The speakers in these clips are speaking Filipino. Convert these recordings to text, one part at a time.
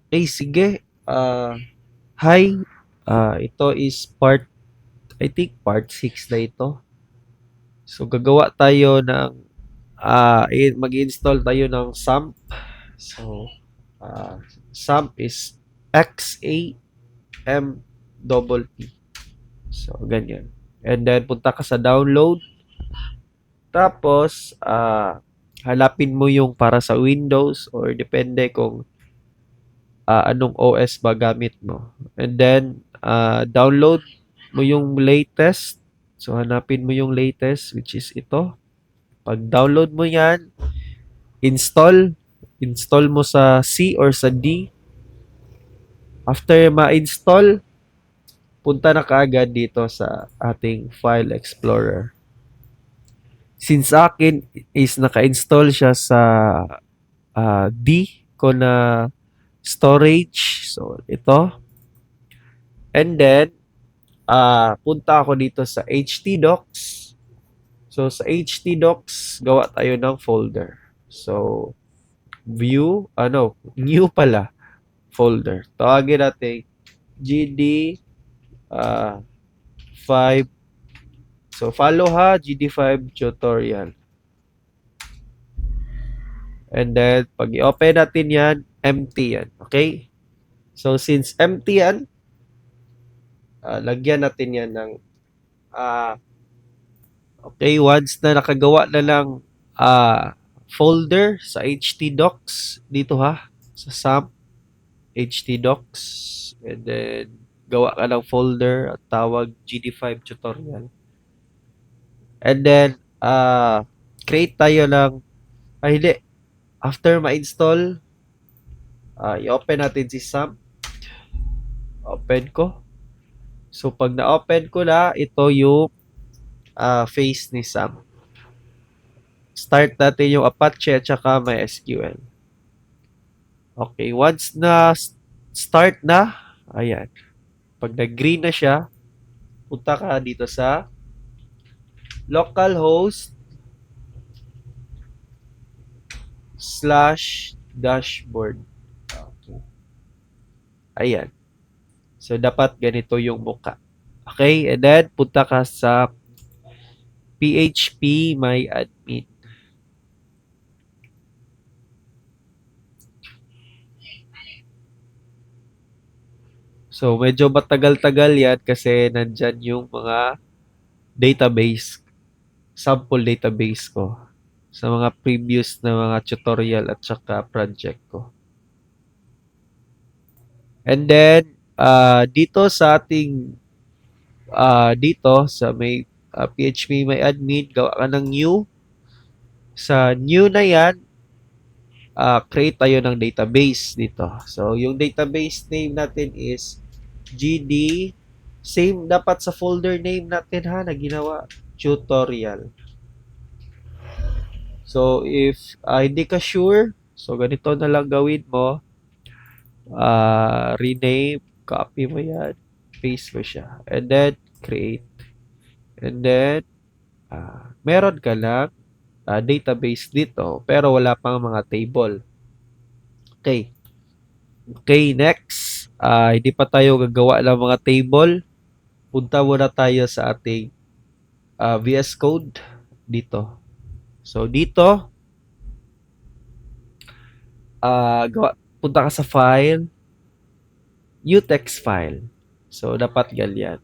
Okay, sige. Hi. Ito is I think part 6 na ito. So, gagawa tayo ng, mag-install tayo ng SAMP. So, SAMP is XAMPP. So, ganyan. And then, punta ka sa download. Tapos, hanapin mo yung para sa Windows or depende kung anong OS ba gamit mo. And then, download mo yung latest. So, hanapin mo yung latest, which is ito. Pag download mo yan, install. Install mo sa C or sa D. After ma-install, punta na kaagad dito sa ating File Explorer. Since akin is naka-install siya sa D ko na storage. So, ito. And then, punta ako dito sa htdocs. So, sa htdocs, gawa tayo ng folder. So, new pala, folder. Tawagin natin GD 5. So, follow ha, GD5 tutorial. And then, pag i-open natin yan, empty yan. Okay? So, since empty yan, lagyan natin yan ng okay, once na nakagawa na ng folder sa htdocs dito ha, sa SAMP htdocs, and then gawa ka ng folder at tawag GD5 tutorial. And then, create tayo ng, hindi, after ma-install, i-open natin si SAMP. Open ko. So, pag na-open ko na, ito yung face ni SAMP. Start natin yung Apache at saka MySQL. Okay, once na start na, ayan. Pag nag-green na siya, punta ka dito sa localhost / dashboard. Okay. Ayan. So, dapat ganito yung muka. Okay, and then punta ka sa PHP my admin. So, medyo matagal-tagal yan kasi nandyan yung mga database, sample database ko sa mga previous na mga tutorial at saka project ko. And then, dito sa ating, dito sa may PHP may admin, gawa ka ng new. Sa new na yan, create tayo ng database dito. So, yung database name natin is GD, same dapat sa folder name natin ha, na ginawa, tutorial. So, if hindi ka sure, so ganito na lang gawin mo. Rename, copy mo yan, paste mo siya, and then create. And then, meron ka lang database dito, pero wala pang mga table. Okay. Okay, next. Hindi pa tayo gagawa ng mga table. Punta muna tayo sa ating VS Code dito. So, dito, punta ka sa file, new text file. So, dapat ganyan.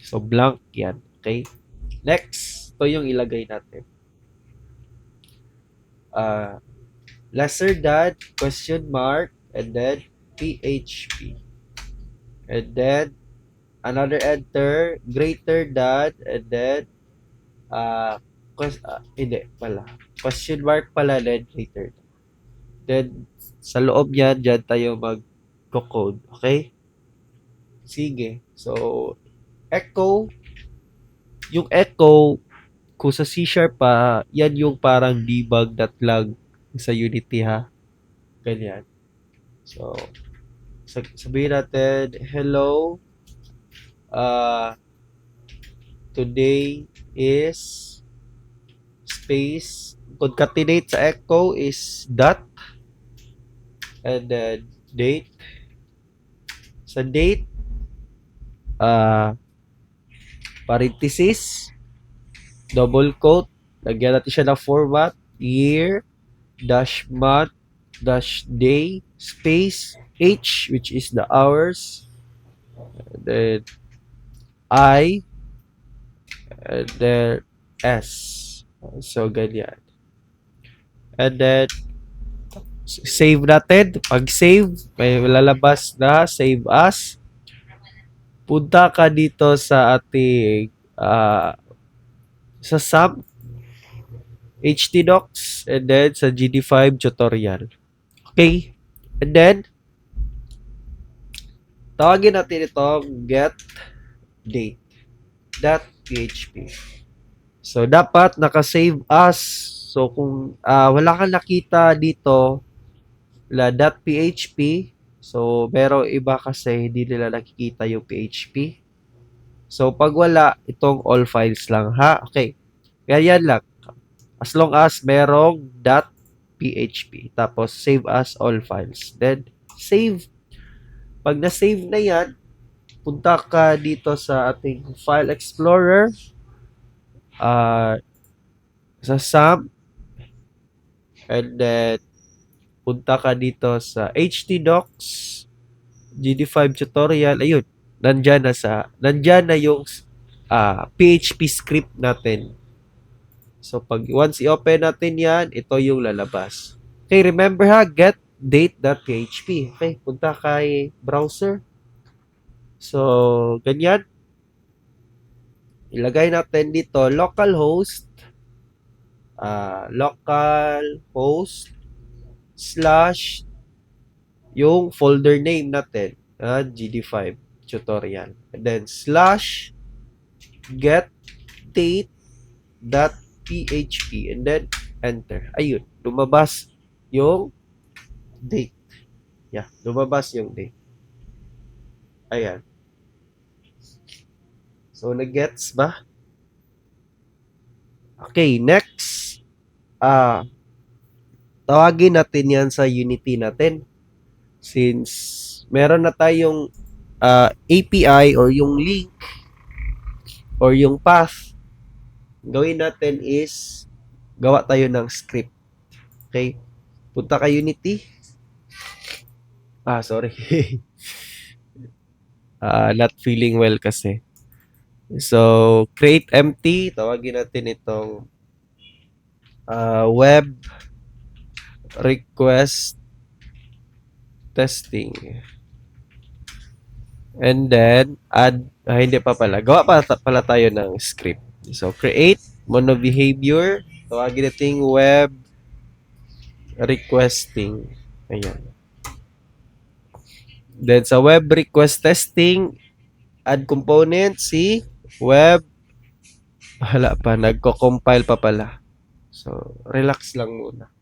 So, blank yan. Okay? Next, ito yung ilagay natin. Lesser than, question mark, and then PHP. And then, another enter, greater than, and then, hindi pala. Question mark pala, then greater than. Then, sa loob yan, dyan tayo mag-code. Okay? Sige. So, echo, yung echo, kung sa C# pa, yan yung parang debug.log sa Unity ha. Ganyan. So, sabihin natin, hello, today is space, concatenate sa echo is dot, and then date. Sa date, ah, parenthesis, double quote, lagyan natin siya ng format, year, dash month, dash day, space, H, which is the hours, and then I, and then S. So, ganyan. And then, save natin. Pag save, may lalabas na, save as. Punta ka dito sa ating, sa SAM, htdocs, and then sa GD5 tutorial. Okay? And then, tawagin natin itong get date .php. So, dapat naka-save as. So, kung wala kang nakita dito na .php, so, pero iba kasi hindi nila nakikita yung PHP. So, pag wala, itong all files lang, ha? Okay. Ganyan lang. As long as merong .php. Tapos, save as all files. Then, save. Pag na-save na yan, punta ka dito sa ating File Explorer, sa SAM, and then punta ka dito sa htdocs, GD5 tutorial, ayun, nandyan na yung PHP script natin. So, pag once i-open natin yan, ito yung lalabas. Okay, remember ha, get date.php. Okay, punta kay browser. So, ganyan. Ilagay natin dito localhost slash yung folder name natin, GD5 tutorial. And then slash get date.php and then enter. Ayun, lumabas yung date. Yeah, lumabas yung date. Ayan. So, nag-gets ba? Okay, next. Tawagin natin yan sa Unity natin. Since meron na tayong API or yung link or yung path, gawin natin is gawa tayo ng script. Okay? Punta ka Unity. Sorry. Not feeling well kasi. So, create empty. Tawagin natin itong web request testing. And then, add, hindi pa pala. Gawa pala tayo ng script. So, create mono behavior. Tawagin natin web requesting. Ayan. Then, sa web request testing, add component, si web. Hala pa, nagko-compile pa pala. So, relax lang muna.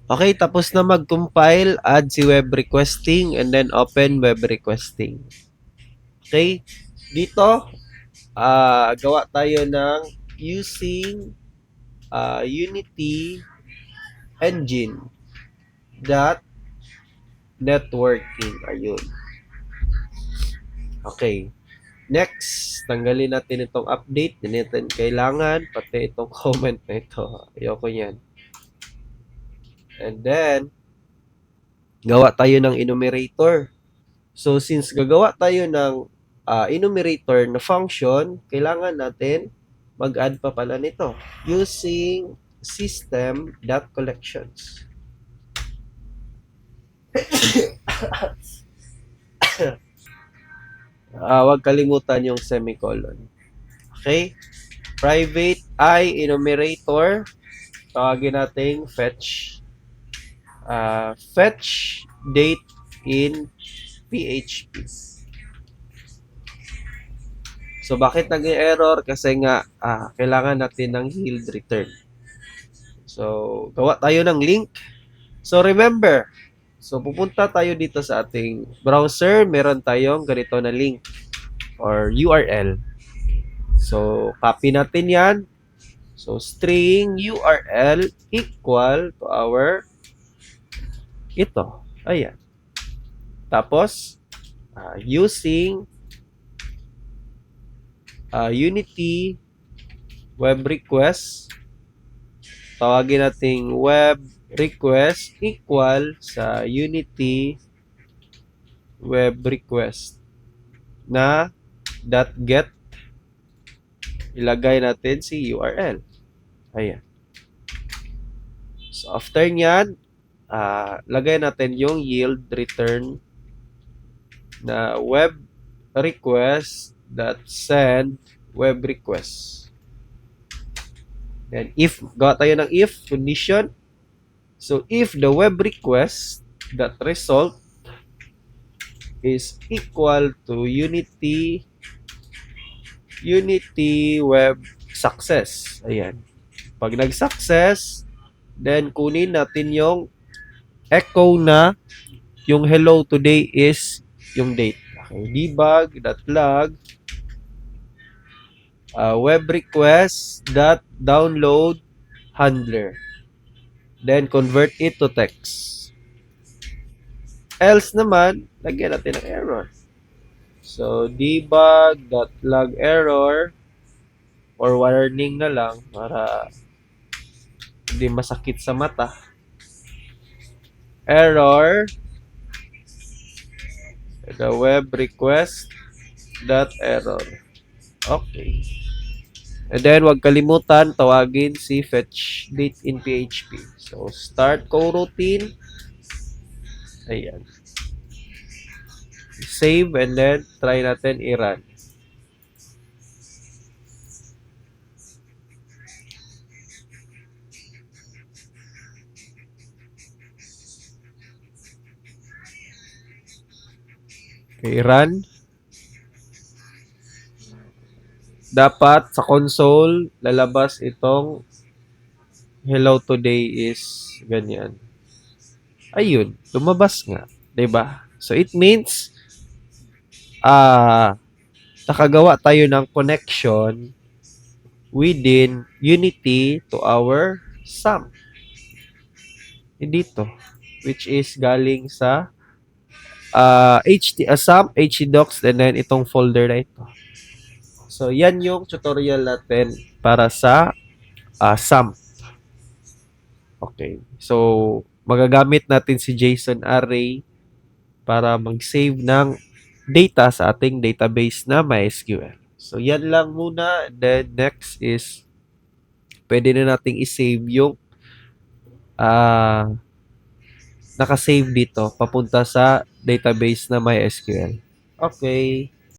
Okay, tapos na mag-compile, add si web requesting, and then open web requesting. Okay, dito, gawa tayo ng using Unity engine .networking. Ayun. Okay. Next, tanggalin natin itong update. Hindi natin kailangan. Pati itong comment na ito. Ayoko yan. And then, gawa tayo ng enumerator. So, since gagawa tayo ng enumerator na function, kailangan natin mag-add pa pala nito. Using system.collections. Huwag kalimutan yung semicolon. Okay? Private I enumerator. Tawagin natin fetch. Fetch date in PHP. So, bakit nag-error? Kasi nga, kailangan natin ng yield return. So, gawa tayo ng link. So, remember, so pupunta tayo dito sa ating browser. Meron tayong ganito na link or URL. So, copy natin yan. So, string URL equal to our ito. Ayan. Tapos, using Unity web request, tawagin nating web request equal sa Unity web request na .get, ilagay natin si URL. Ayan. So, after nyan, lagay natin yung yield return na web request send web request. Then, if, gawa tayo ng if condition. So, if the web request result is equal to Unity web success. Ayan. Pag nag-success, then kunin natin yung echo na yung hello today is yung date. Okay. Debug.log web request download handler. Then convert it to text. Else naman, lagyan natin ng error. So, debug.log error or warning na lang para hindi masakit sa mata. Error the web request error. Okay. And then, wag kalimutan, tawagin si fetch date in PHP. So, start coroutine. Ayan. Save and then try natin i-run. Okay, run. Dapat sa console, lalabas itong hello today is ganyan. Ayun, lumabas nga. 'Di ba? So, it means, nakagawa tayo ng connection within Unity to our SAM. Dito, which is galing sa SAM, htdocs, and then itong folder na ito. So, yan yung tutorial natin para sa SAM. Okay. So, magagamit natin si JSON array para mag-save ng data sa ating database na MySQL. So, yan lang muna. Then, next is, pwede na nating i-save yung nakasave dito papunta sa database na MySQL. Okay.